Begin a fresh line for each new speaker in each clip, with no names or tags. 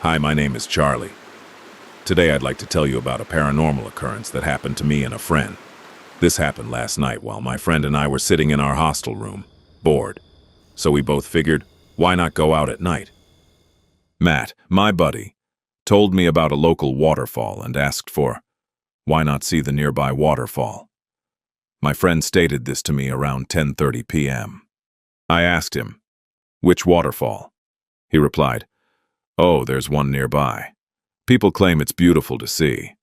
Hi, my name is Charlie. Today I'd like to tell you about a paranormal occurrence that happened to me and a friend. This happened last night while my friend and I were sitting in our hostel room, bored. So we both figured, why not go out at night? Matt, my buddy, told me about a local waterfall and asked for, why not see the nearby waterfall? My friend stated this to me around 10:30 p.m. I asked him, which waterfall? He replied, oh, there's one nearby. People claim it's beautiful to see,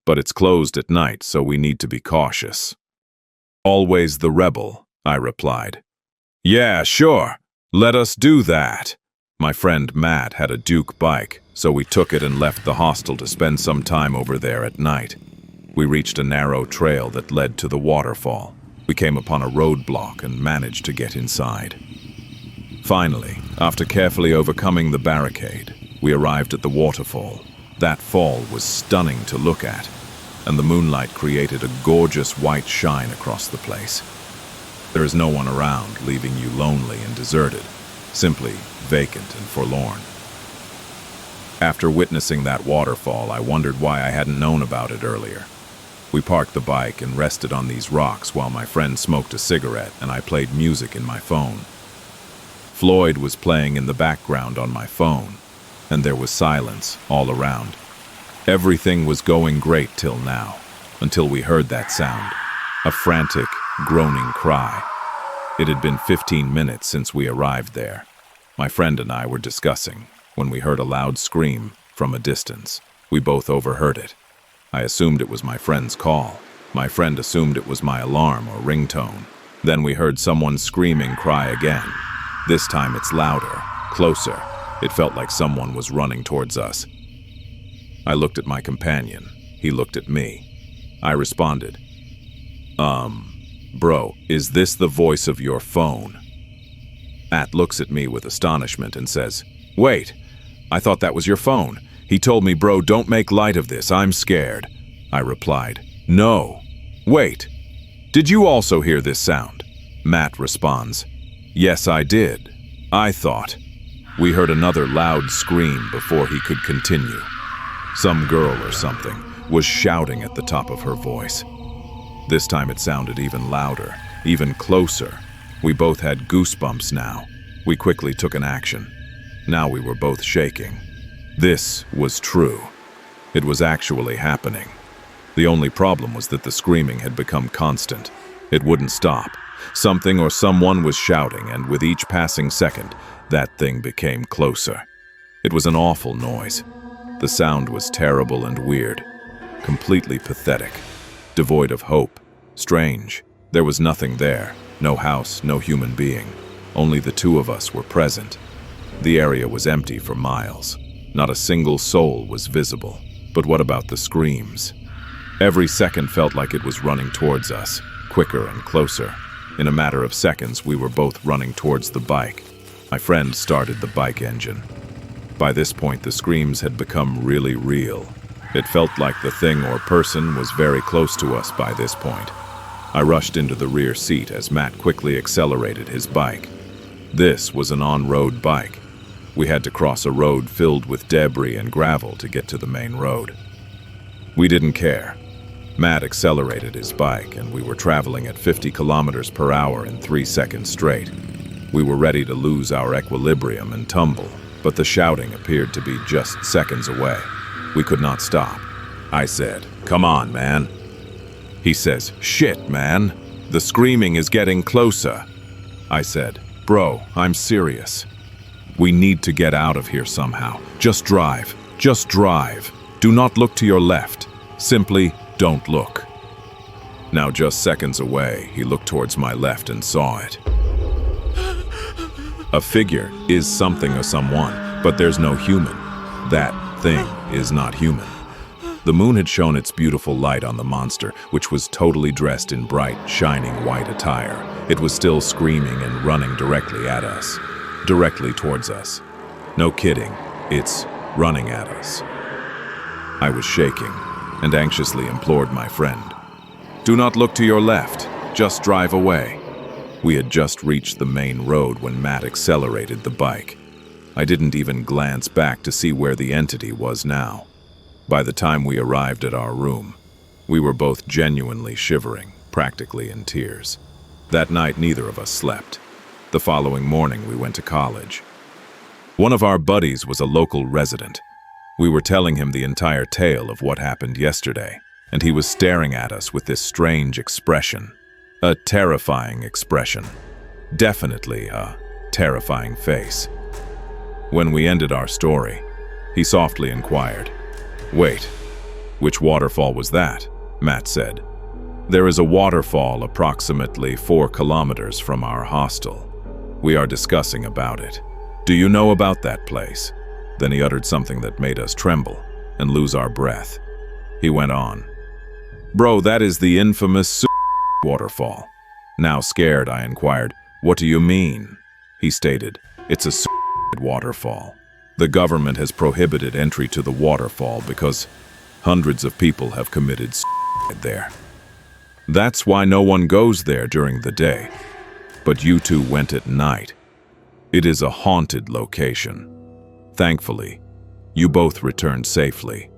but it's closed at night, so we need to be cautious. Always the rebel, I replied. Yeah, sure. Let us do that. My friend Matt had a Duke bike, so we took it and left the hostel to spend some time over there at night. We reached a narrow trail that led to the waterfall. We came upon a roadblock and managed to get inside. Finally, after carefully overcoming the barricade, we arrived at the waterfall. That fall was stunning to look at, and the moonlight created a gorgeous white shine across the place. There is no one around, leaving you lonely and deserted, simply vacant and forlorn. After witnessing that waterfall, I wondered why I hadn't known about it earlier. We parked the bike and rested on these rocks while my friend smoked a cigarette and I played music in my phone. Floyd was playing in the background on my phone, and there was silence all around. Everything was going great till now, until we heard that sound, a frantic, groaning cry. It had been 15 minutes since we arrived there. My friend and I were discussing when we heard a loud scream from a distance. We both overheard it. I assumed it was my friend's call. My friend assumed it was my alarm or ringtone. Then we heard someone screaming cry again. This time it's louder, closer. It felt like someone was running towards us. I looked at my companion. He looked at me. I responded, bro, is this the voice of your phone? Matt looks at me with astonishment and says, wait, I thought that was your phone. He told me, bro, don't make light of this, I'm scared. I replied, no. Wait, did you also hear this sound? Matt responds, yes, I did. I thought. We heard another loud scream before he could continue. Some girl or something was shouting at the top of her voice. This time it sounded even louder, even closer. We both had goosebumps now. We quickly took an action. Now we were both shaking. This was true. It was actually happening. The only problem was that the screaming had become constant. It wouldn't stop. Something or someone was shouting, and with each passing second, that thing became closer. It was an awful noise. The sound was terrible and weird, completely pathetic, devoid of hope, strange. There was nothing there, no house, no human being. Only the two of us were present. The area was empty for miles. Not a single soul was visible. But what about the screams? Every second felt like it was running towards us, quicker and closer. In a matter of seconds, we were both running towards the bike. My friend started the bike engine. By this point, the screams had become really real. It felt like the thing or person was very close to us by this point. I rushed into the rear seat as Matt quickly accelerated his bike. This was an on-road bike. We had to cross a road filled with debris and gravel to get to the main road. We didn't care. Matt accelerated his bike, and we were traveling at 50 kilometers per hour in 3 seconds straight. We were ready to lose our equilibrium and tumble, but the shouting appeared to be just seconds away. We could not stop. I said, come on, man. He says, shit, man. The screaming is getting closer. I said, bro, I'm serious. We need to get out of here somehow. Just drive. Just drive. Do not look to your left. Simply don't look. Now, just seconds away, he looked towards my left and saw it. A figure is something or someone, but there's no human. That thing is not human. The moon had shone its beautiful light on the monster, which was totally dressed in bright, shining white attire. It was still screaming and running directly at us. Directly towards us. No kidding, it's running at us. I was shaking and anxiously implored my friend, do not look to your left, just drive away. We had just reached the main road when Matt accelerated the bike. I didn't even glance back to see where the entity was now. By the time we arrived at our room, we were both genuinely shivering, practically in tears. That night, neither of us slept. The following morning, we went to college. One of our buddies was a local resident. We were telling him the entire tale of what happened yesterday, and he was staring at us with this strange expression. A terrifying expression. Definitely a terrifying face. When we ended our story, he softly inquired, "Wait, which waterfall was that?" Matt said. "There is a waterfall approximately 4 kilometers from our hostel. We are discussing about it. Do you know about that place?" Then he uttered something that made us tremble and lose our breath. He went on, "Bro, that is the infamous waterfall." Now scared, I inquired, "What do you mean?" He stated, "It's a waterfall. The government has prohibited entry to the waterfall because hundreds of people have committed there. That's why no one goes there during the day. But you two went at night. It is a haunted location. Thankfully, you both returned safely.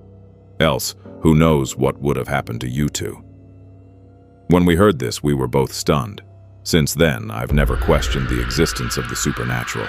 Else, who knows what would have happened to you two." When we heard this, we were both stunned. Since then, I've never questioned the existence of the supernatural.